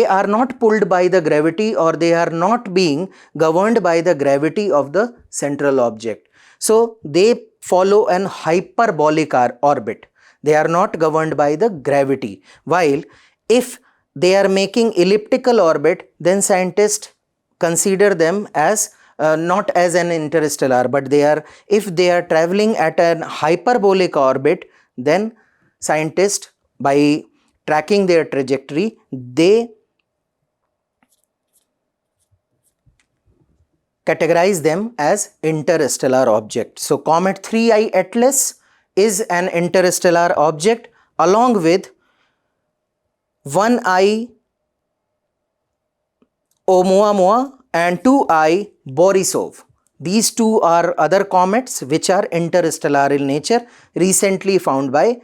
are not pulled by the gravity, or they are not being governed by the gravity of the central object. So they follow an hyperbolic orbit. They are not governed by the gravity. While if they are making elliptical orbit, then scientists consider them as not as an interstellar, but if they are traveling at an hyperbolic orbit, then scientists, by tracking their trajectory, they categorize them as interstellar objects. So comet 3I Atlas is an interstellar object, along with 1I Oumuamua and 2I Borisov. These two are other comets which are interstellar in nature, recently found by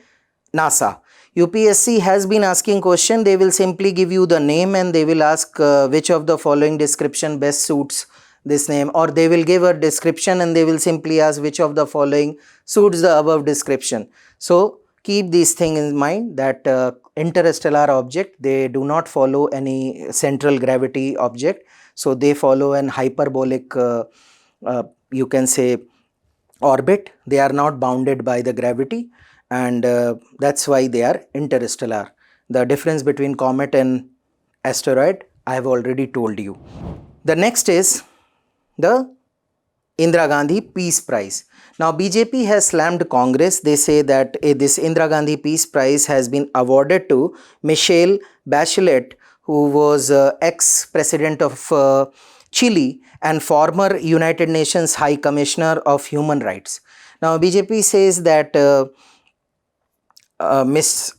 NASA. UPSC has been asking question. They will simply give you the name and they will ask which of the following description best suits this name, or they will give a description and they will simply ask which of the following suits the above description. So keep these things in mind, that interstellar object, they do not follow any central gravity object, so they follow an hyperbolic you can say orbit. They are not bounded by the gravity, and that's why they are interstellar. The difference between comet and asteroid I have already told you. The next is the Indira Gandhi Peace Prize. Now BJP has slammed Congress. They say that this Indira Gandhi Peace Prize has been awarded to Michelle Bachelet, who was ex-president of Chile and former United Nations High Commissioner of Human Rights. Now BJP says that Miss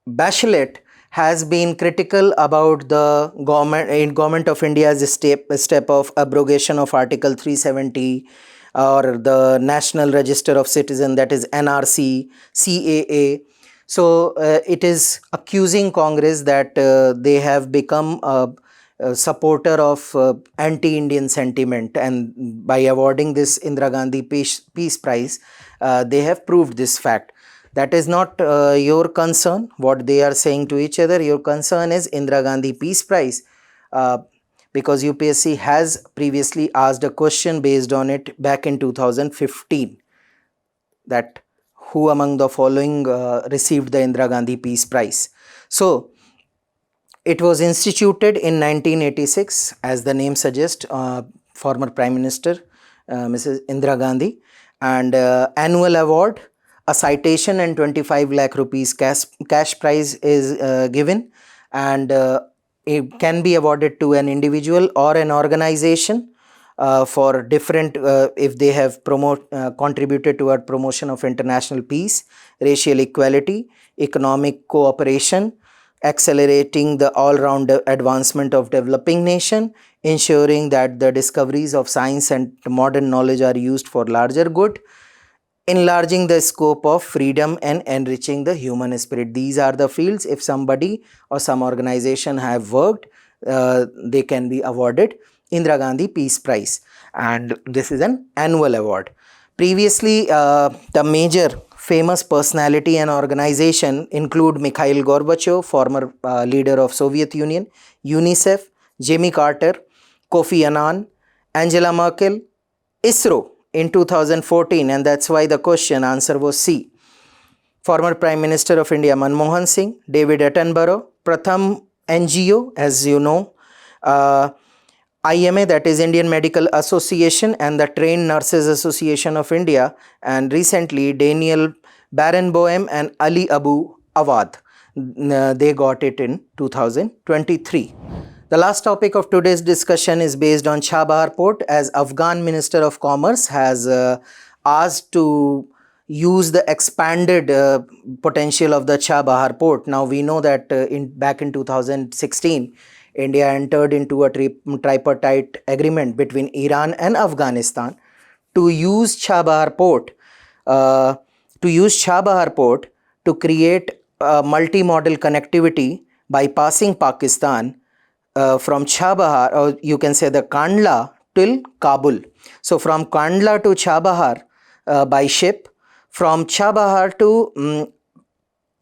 Bachelet has been critical about the government of India's step of abrogation of Article 370 or the National Register of Citizens, that is NRC, CAA. So it is accusing Congress that they have become a supporter of anti-Indian sentiment, and by awarding this Indira Gandhi Peace Prize, they have proved this fact. That is not your concern, what they are saying to each other. Your concern is Indira Gandhi Peace Prize, because UPSC has previously asked a question based on it back in 2015, that who among the following received the Indira Gandhi Peace Prize. So it was instituted in 1986, as the name suggests, former Prime Minister Mrs. Indira Gandhi, and annual award, a citation and 25 lakh rupees cash prize is given, and it can be awarded to an individual or an organization for different if they have contributed toward promotion of international peace, racial equality, economic cooperation, accelerating the all-round advancement of developing nation, ensuring that the discoveries of science and modern knowledge are used for larger good, enlarging the scope of freedom and enriching the human spirit. These are the fields, if somebody or some organization have worked, they can be awarded Indira Gandhi Peace Prize, and this is an annual award. Previously, the major famous personality and organization include Mikhail Gorbachev, former leader of Soviet Union, UNICEF, Jimmy Carter, Kofi Annan, Angela Merkel, ISRO in 2014, and that's why the question answer was C. Former Prime Minister of India Manmohan Singh, David Attenborough, Pratham NGO, as you know, IMA, that is Indian Medical Association, and the Trained Nurses Association of India, and recently Daniel Barenboim and Ali Abu Awad. They got it in 2023. The last topic of today's discussion is based on Chabahar Port, as Afghan Minister of Commerce has asked to use the expanded potential of the Chabahar Port. Now we know that back in 2016, India entered into a tripartite agreement between Iran and Afghanistan to use Chabahar Port to create multimodal connectivity bypassing Pakistan from Chabahar, or you can say the Kandla, till Kabul. So from Kandla to Chabahar by ship, from Chabahar to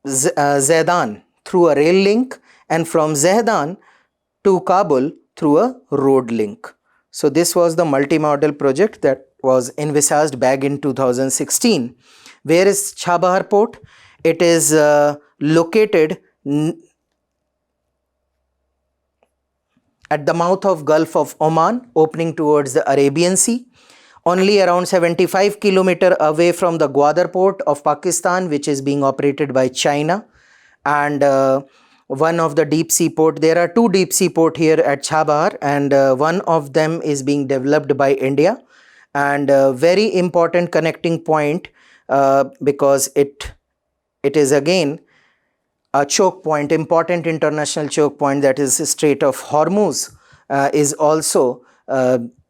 Zaidan through a rail link, and from Zaidan to Kabul through a road link. So this was the multimodal project that was envisaged back in 2016. Where is Chabahar Port? It is located at the mouth of Gulf of Oman, opening towards the Arabian Sea, only around 75 km away from the Gwadar port of Pakistan, which is being operated by China, and one of the deep sea port. There are two deep sea port here at Chabahar, and one of them is being developed by India, and very important connecting point because it is again a choke point, important international choke point, that is Strait of Hormuz, is also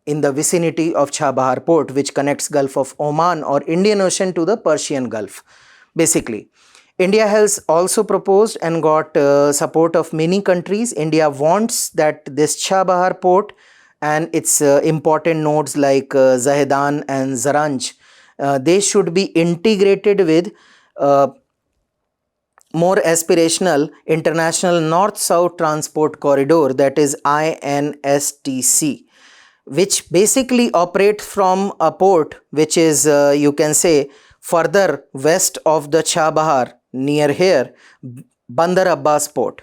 in the vicinity of Chabahar Port, which connects Gulf of Oman or Indian Ocean to the Persian Gulf. Basically, India has also proposed and got support of many countries. India wants that this Chabahar Port and its important nodes like Zahedan and Zaranj, they should be integrated with more aspirational international north-south transport corridor, that is INSTC, which basically operates from a port which is you can say further west of the Chabahar, near here, Bandar Abbas port.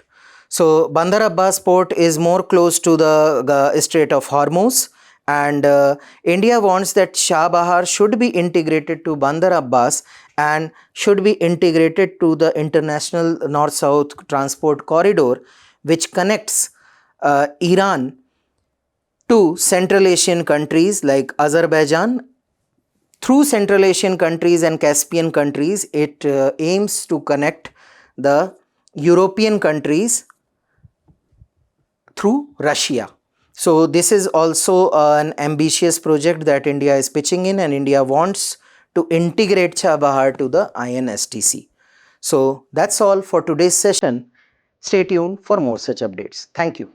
So Bandar Abbas port is more close to the Strait of Hormuz, and India wants that Chabahar should be integrated to Bandar Abbas and should be integrated to the international north-south transport corridor, which connects Iran to Central Asian countries like Azerbaijan. Through Central Asian countries and Caspian countries, it aims to connect the European countries through Russia. So this is also an ambitious project that India is pitching in, and India wants to integrate Chabahar to the INSTC. So that's all for today's session. Stay tuned for more such updates. Thank you.